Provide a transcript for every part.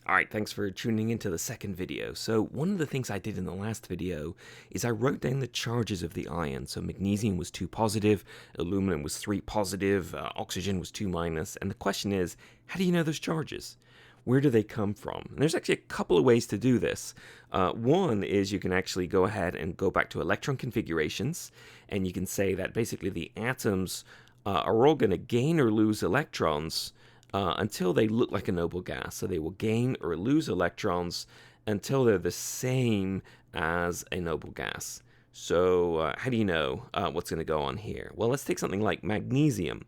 Alright, thanks for tuning into the second video. So one of the things I did in the last video is I wrote down the charges of the ion. So magnesium was 2 positive, aluminum was 3 positive, oxygen was 2 minus, and the question is, how do you know those charges? Where do they come from? And there's actually a couple of ways to do this. One is you can actually go ahead and go back to electron configurations, and you can say that basically the atoms are all going to gain or lose electrons until they look like a noble gas. So they will gain or lose electrons until they're the same as a noble gas. So how do you know what's going to go on here? Well, let's take something like magnesium.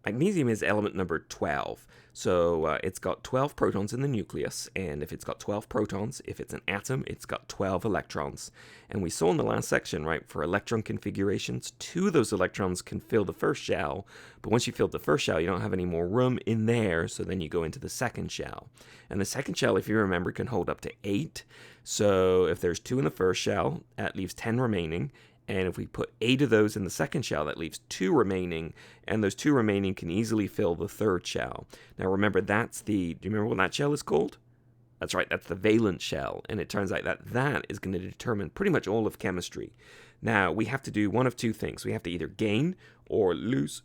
Magnesium is element number 12. So it's got 12 protons in the nucleus, and if it's got 12 protons, if it's an atom, it's got 12 electrons. And we saw in the last section, right, for electron configurations, 2 of those electrons can fill the first shell, but once you fill the first shell, you don't have any more room in there, so then you go into the second shell. And the second shell, if you remember, can hold up to 8. So if there's 2 in the first shell, that leaves 10 remaining. And if we put 8 of those in the second shell, that leaves 2 remaining, and those 2 remaining can easily fill the third shell. Now remember, do you remember what that shell is called? That's right, that's the valence shell, and it turns out that that is going to determine pretty much all of chemistry. Now, we have to do one of two things. We have to either gain or lose,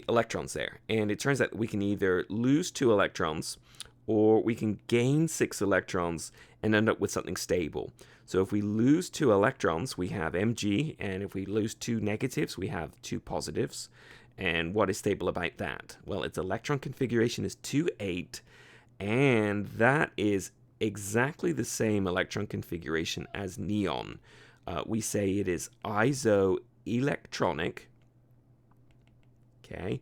electrons there. And it turns out that we can either lose 2 electrons, or we can gain 6 electrons and end up with something stable. So if we lose 2 electrons, we have Mg, and if we lose 2 negatives, we have 2 positives. And what is stable about that? Well, its electron configuration is 2,8, and that is exactly the same electron configuration as neon. We say it is isoelectronic, okay,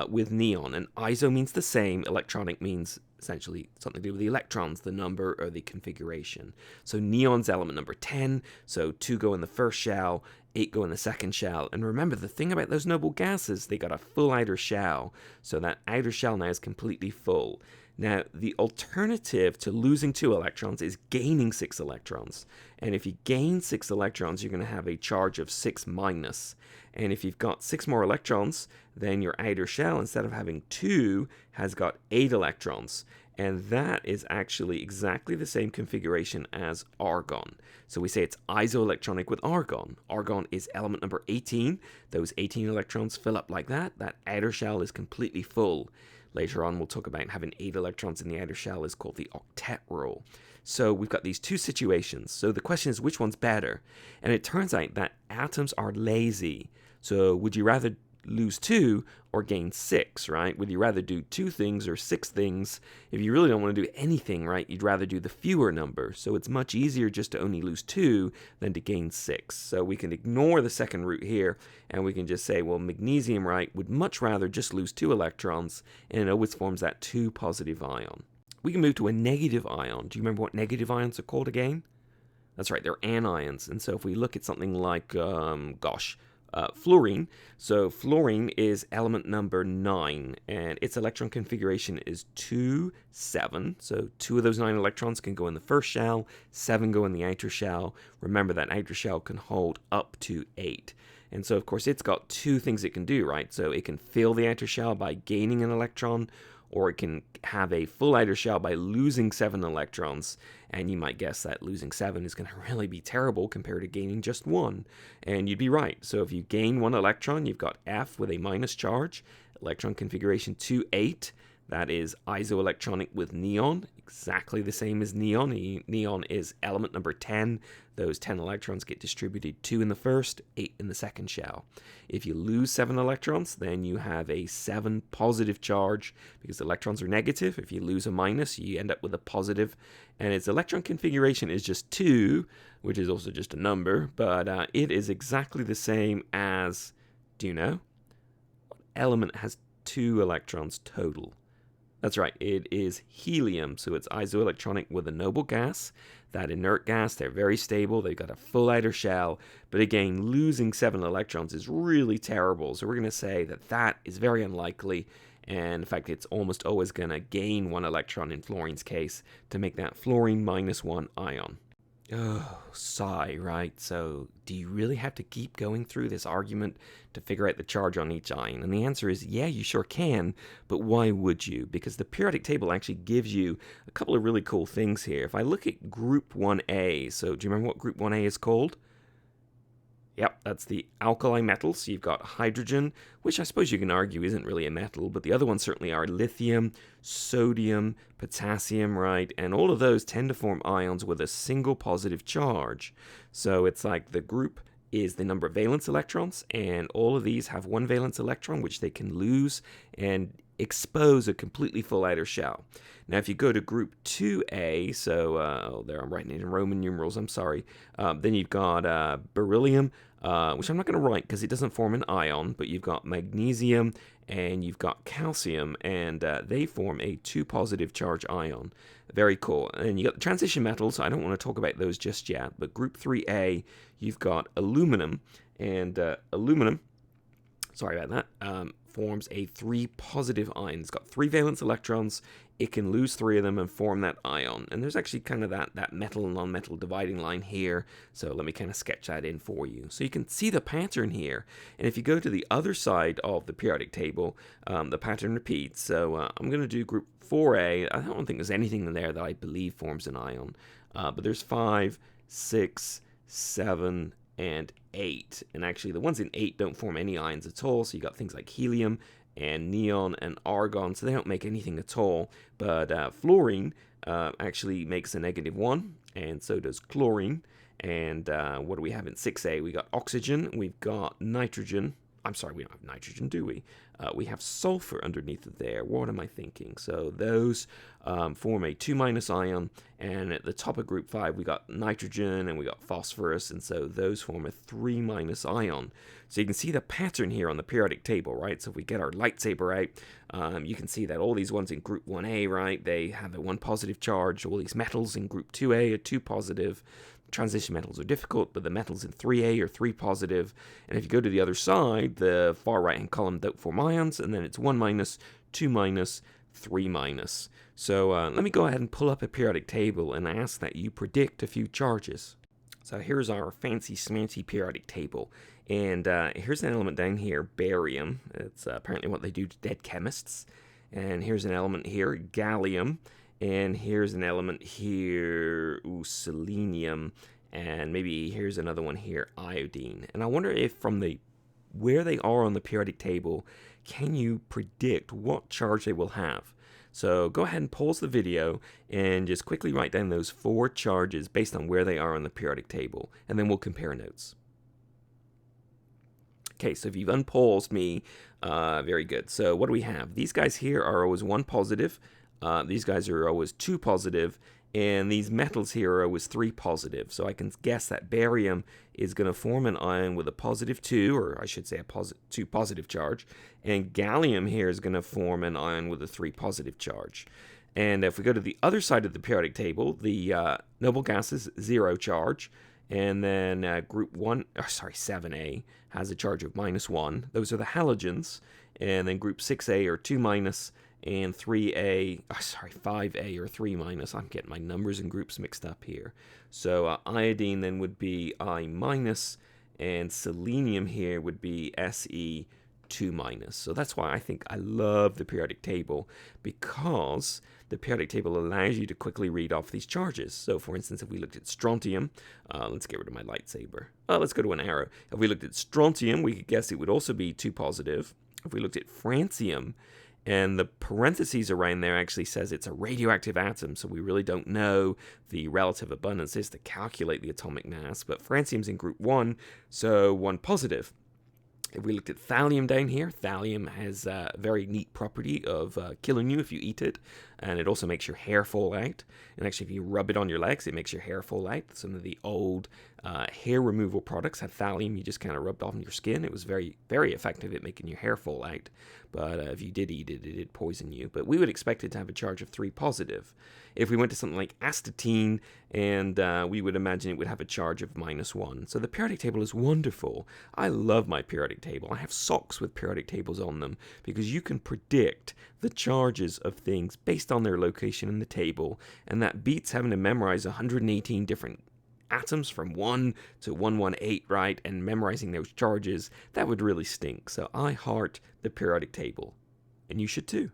with neon. And iso means the same, electronic means essentially something to do with the electrons, the number or the configuration. So neon's element number 10, so 2 go in the first shell, 8 go in the second shell. And remember, the thing about those noble gases, they got a full outer shell, so that outer shell now is completely full. Now, the alternative to losing 2 electrons is gaining 6 electrons. And if you gain 6 electrons, you're going to have a charge of 6 minus. And if you've got 6 more electrons, then your outer shell, instead of having 2, has got 8 electrons. And that is actually exactly the same configuration as argon. So we say it's isoelectronic with argon. Argon is element number 18. Those 18 electrons fill up like that. That outer shell is completely full. Later on, we'll talk about having 8 electrons in the outer shell is called the octet rule. So we've got these two situations. So the question is, which one's better? And it turns out that atoms are lazy. So would you rather lose 2 or gain 6, right? Would you rather do 2 things or 6 things? If you really don't want to do anything, right, you'd rather do the fewer number. So it's much easier just to only lose 2 than to gain 6. So we can ignore the second root here, and we can just say, well, magnesium, right, would much rather just lose 2 electrons, and it always forms that 2 positive ion. We can move to a negative ion. Do you remember what negative ions are called again? That's right, they're anions. And so if we look at something like, fluorine. So fluorine is element number 9, and its electron configuration is 2, 7. So 2 of those 9 electrons can go in the first shell, 7 go in the outer shell. Remember, that outer shell can hold up to 8. And so, of course, it's got 2 things it can do, right? So it can fill the outer shell by gaining an electron, or it can have a full outer shell by losing 7 electrons. And you might guess that losing 7 is going to really be terrible compared to gaining just 1. And you'd be right. So if you gain 1 electron, you've got F with a minus charge, electron configuration 2,8. That is isoelectronic with neon, exactly the same as neon. Neon is element number 10. Those 10 electrons get distributed, 2 in the first, 8 in the second shell. If you lose 7 electrons, then you have a 7 positive charge because the electrons are negative. If you lose a minus, you end up with a positive. And its electron configuration is just 2, which is also just a number, but it is exactly the same as, do you know? What element has 2 electrons total? That's right, it is helium, so it's isoelectronic with a noble gas. That inert gas, they're very stable, they've got a full outer shell, but again, losing 7 electrons is really terrible, so we're going to say that that is very unlikely, and in fact, it's almost always going to gain 1 electron in fluorine's case to make that fluorine minus 1 ion. Oh, sigh, right? So, do you really have to keep going through this argument to figure out the charge on each ion? And the answer is yeah, you sure can, but why would you? Because the periodic table actually gives you a couple of really cool things here. If I look at group 1A, so do you remember what group 1A is called? Yep, that's the alkali metals. So you've got hydrogen, which I suppose you can argue isn't really a metal, but the other ones certainly are lithium, sodium, potassium, right? And all of those tend to form ions with a single positive charge. So it's like the group is the number of valence electrons, and all of these have one valence electron, which they can lose and expose a completely full outer shell. Now, if you go to group 2A, so there I'm writing it in Roman numerals, I'm sorry, then you've got beryllium, which I'm not going to write because it doesn't form an ion, but you've got magnesium and you've got calcium, and they form a 2 positive charge ion. Very cool. And you got the transition metals. I don't want to talk about those just yet, but group 3A, you've got aluminum, and aluminum, sorry about that, forms a 3 positive ion. It's got 3 valence electrons. It can lose 3 of them and form that ion. And there's actually kind of that metal and non-metal dividing line here. So let me kind of sketch that in for you. So you can see the pattern here. And if you go to the other side of the periodic table, the pattern repeats. So I'm going to do group 4A. I don't think there's anything in there that I believe forms an ion. But there's 5, 6, 7, and 8. And actually the ones in 8 don't form any ions at all. So you got things like helium and neon and argon, so they don't make anything at all. But fluorine actually makes a -1, and so does chlorine. And what do we have in 6A? We got oxygen, we've got nitrogen. I'm sorry, we don't have nitrogen, do we? We have sulfur underneath it there. What am I thinking? So those form a 2- ion, and at the top of group 5 we got nitrogen and we got phosphorus, and so those form a 3- ion. So you can see the pattern here on the periodic table, right? So if we get our lightsaber out, you can see that all these ones in group 1A, right, they have a 1 positive charge. All these metals in group 2A are 2 positive. Transition metals are difficult, but the metals in 3A are 3 positive. And if you go to the other side, the far right-hand column don't form ions, and then it's 1-, 2-, 3-. So let me go ahead and pull up a periodic table and ask that you predict a few charges. So here's our fancy smancy periodic table. And here's an element down here, barium. It's apparently what they do to dead chemists. And here's an element here, gallium. And here's an element here, selenium. And maybe here's another one here, iodine. And I wonder if from where they are on the periodic table, can you predict what charge they will have? So go ahead and pause the video and just quickly write down those 4 charges based on where they are on the periodic table, and then we'll compare notes. Okay, so if you've unpaused me, very good. So what do we have? These guys here are always 1 positive. These guys are always 2 positive. And these metals here are always 3 positive. So I can guess that barium is going to form an ion with a +2, or I should say a 2 positive charge. And gallium here is going to form an ion with a 3 positive charge. And if we go to the other side of the periodic table, the noble gases 0 charge. And then group 7A has a charge of -1. Those are the halogens. And then group 6A are 2-, and 5A or 3-. I'm getting my numbers and groups mixed up here. So iodine then would be I-, and selenium here would be Se 2-. So that's why I think I love the periodic table, because the periodic table allows you to quickly read off these charges. So for instance, if we looked at strontium, let's get rid of my lightsaber. Let's go to an arrow. If we looked at strontium, we could guess it would also be 2 positive. If we looked at francium, and the parentheses around there actually says it's a radioactive atom, so we really don't know the relative abundances to calculate the atomic mass, but francium's in group 1, so 1 positive. If we looked at thallium down here, thallium has a very neat property of killing you if you eat it, and it also makes your hair fall out. And actually, if you rub it on your legs, it makes your hair fall out. Some of the old hair removal products had thallium. You just kind of rubbed off on your skin. It was very, very effective at making your hair fall out. But if you did eat it, it did poison you. But we would expect it to have a charge of 3 positive. If we went to something like astatine, and we would imagine it would have a charge of -1. So the periodic table is wonderful. I love my periodic table. I have socks with periodic tables on them, because you can predict the charges of things based on their location in the table, and that beats having to memorize 118 different atoms from 1 to 118, right, and memorizing those charges, that would really stink. So I heart the periodic table. And you should too.